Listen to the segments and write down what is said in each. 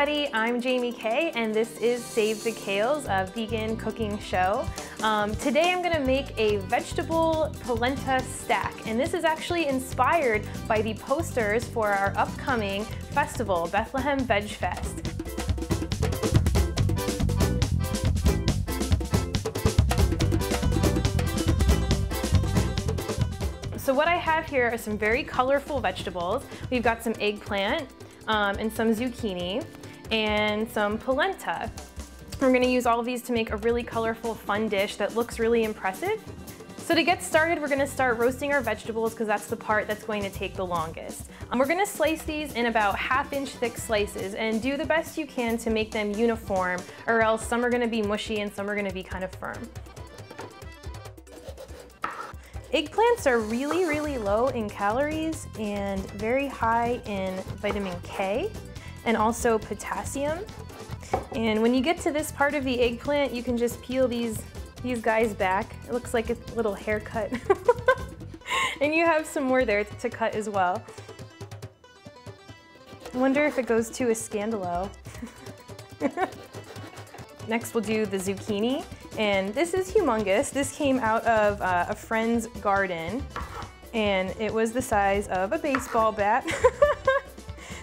everybody, I'm Jaime K and this is Save the Kales, a vegan cooking show. Today I'm gonna make a vegetable polenta stack, and this is actually inspired by the posters for our upcoming festival, Bethlehem Veg Fest. So what I have here are some very colorful vegetables. We've got some eggplant and some zucchini and some polenta. We're gonna use all of these to make a really colorful, fun dish that looks really impressive. So to get started, we're gonna start roasting our vegetables because that's the part that's going to take the longest. We're gonna slice these in about 1/2 inch thick slices and do the best you can to make them uniform, or else some are gonna be mushy and some are gonna be kind of firm. Eggplants are really, really low in calories and very high in vitamin K and also potassium. And when you get to this part of the eggplant, you can just peel these guys back. It looks like a little haircut. And you have some more there to cut as well. I wonder if it goes to a scandalo. Next we'll do the zucchini, and this is humongous. This came out of a friend's garden, and it was the size of a baseball bat.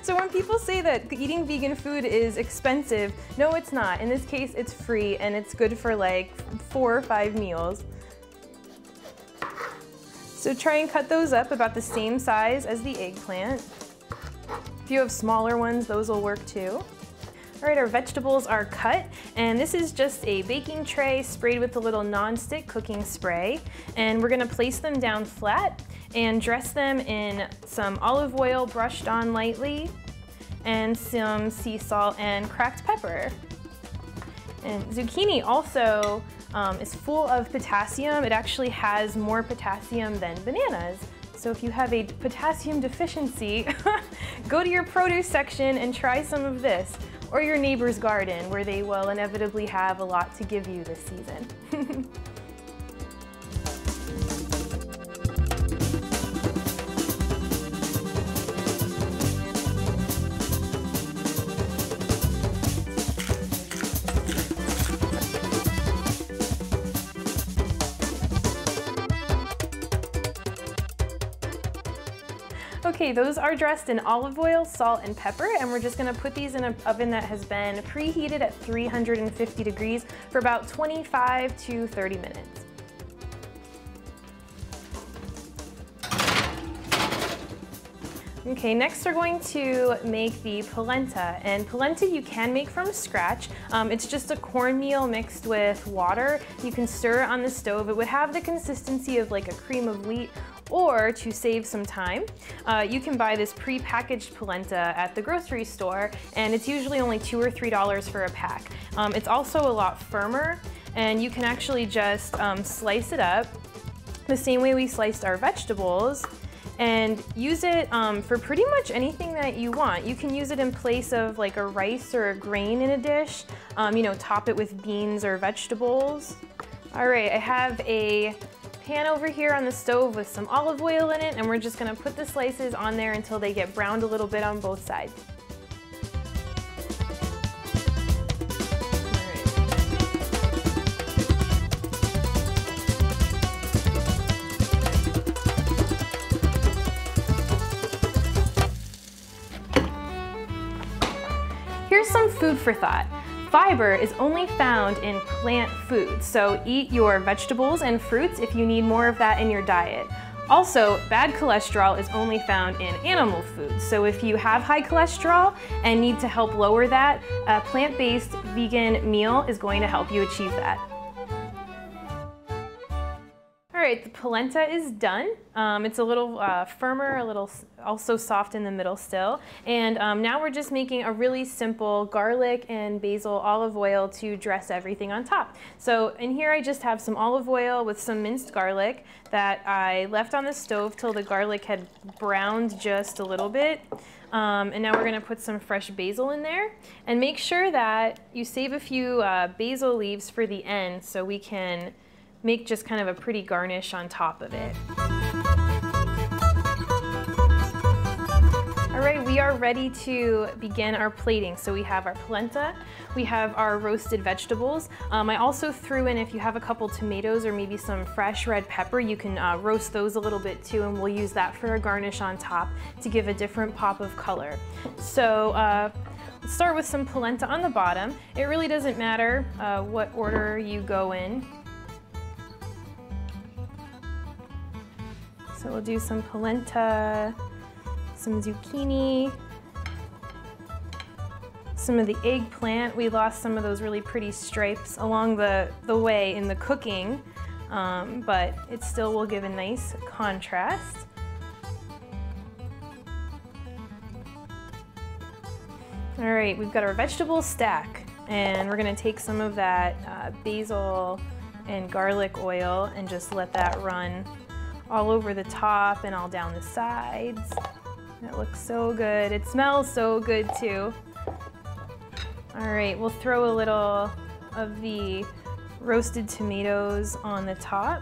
So when people say that eating vegan food is expensive, no it's not. In this case it's free and it's good for like 4 or 5 meals. So try and cut those up about the same size as the eggplant. If you have smaller ones, those will work too. All right, our vegetables are cut, and this is just a baking tray sprayed with a little non-stick cooking spray, and we're gonna place them down flat and dress them in some olive oil brushed on lightly and some sea salt and cracked pepper. And zucchini also is full of potassium. It actually has more potassium than bananas. So if you have a potassium deficiency, go to your produce section and try some of this, or your neighbor's garden, where they will inevitably have a lot to give you this season. Okay, those are dressed in olive oil, salt, and pepper, and we're just gonna put these in an oven that has been preheated at 350 degrees for about 25 to 30 minutes. Okay, next we're going to make the polenta, and polenta you can make from scratch. It's just a cornmeal mixed with water. You can stir it on the stove. It would have the consistency of like a cream of wheat, or to save some time, you can buy this pre-packaged polenta at the grocery store, and it's usually only $2 or $3 for a pack. It's also a lot firmer, and you can actually just slice it up the same way we sliced our vegetables, and use it for pretty much anything that you want. You can use it in place of like a rice or a grain in a dish, you know, top it with beans or vegetables. All right, I have a pan over here on the stove with some olive oil in it, and we're just gonna put the slices on there until they get browned a little bit on both sides. Here's some food for thought. Fiber is only found in plant foods, so eat your vegetables and fruits if you need more of that in your diet. Also, bad cholesterol is only found in animal foods, so if you have high cholesterol and need to help lower that, a plant-based vegan meal is going to help you achieve that. All right, the polenta is done. It's a little firmer, a little also soft in the middle still. And now we're just making a really simple garlic and basil olive oil to dress everything on top. So in here I just have some olive oil with some minced garlic that I left on the stove till the garlic had browned just a little bit. And now we're gonna put some fresh basil in there. And make sure that you save a few basil leaves for the end so we can make just kind of a pretty garnish on top of it. All right, we we are ready to begin our plating. So we have our polenta, we have our roasted vegetables. I also threw in, if you have a couple tomatoes or maybe some fresh red pepper, you can roast those a little bit too, and we'll use that for a garnish on top to give a different pop of color. So let's start with some polenta on the bottom. It really doesn't matter what order you go in. So we'll do some polenta, some zucchini, some of the eggplant. We lost some of those really pretty stripes along the way in the cooking, but it still will give a nice contrast. All right, we've got our vegetable stack, and we're gonna take some of that basil and garlic oil and just let that run all over the top and all down the sides. That looks so good. It smells so good too. All right, we'll throw a little of the roasted tomatoes on the top,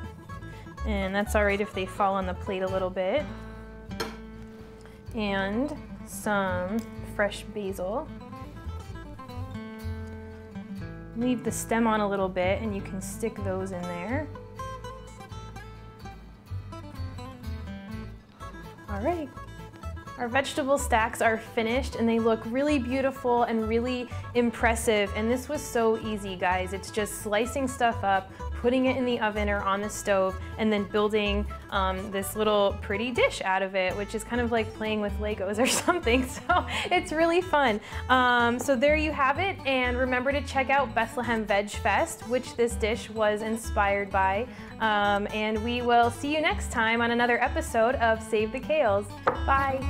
and that's all right if they fall on the plate a little bit. And some fresh basil. Leave the stem on a little bit and you can stick those in there. All right, our vegetable stacks are finished and they look really beautiful and really impressive. And this was so easy, guys. It's just slicing stuff up, putting it in the oven or on the stove, and then building this little pretty dish out of it, which is kind of like playing with Legos or something. So it's really fun. So there you have it. And remember to check out Bethlehem Veg Fest, which this dish was inspired by. And we will see you next time on another episode of Save the Kales. Bye.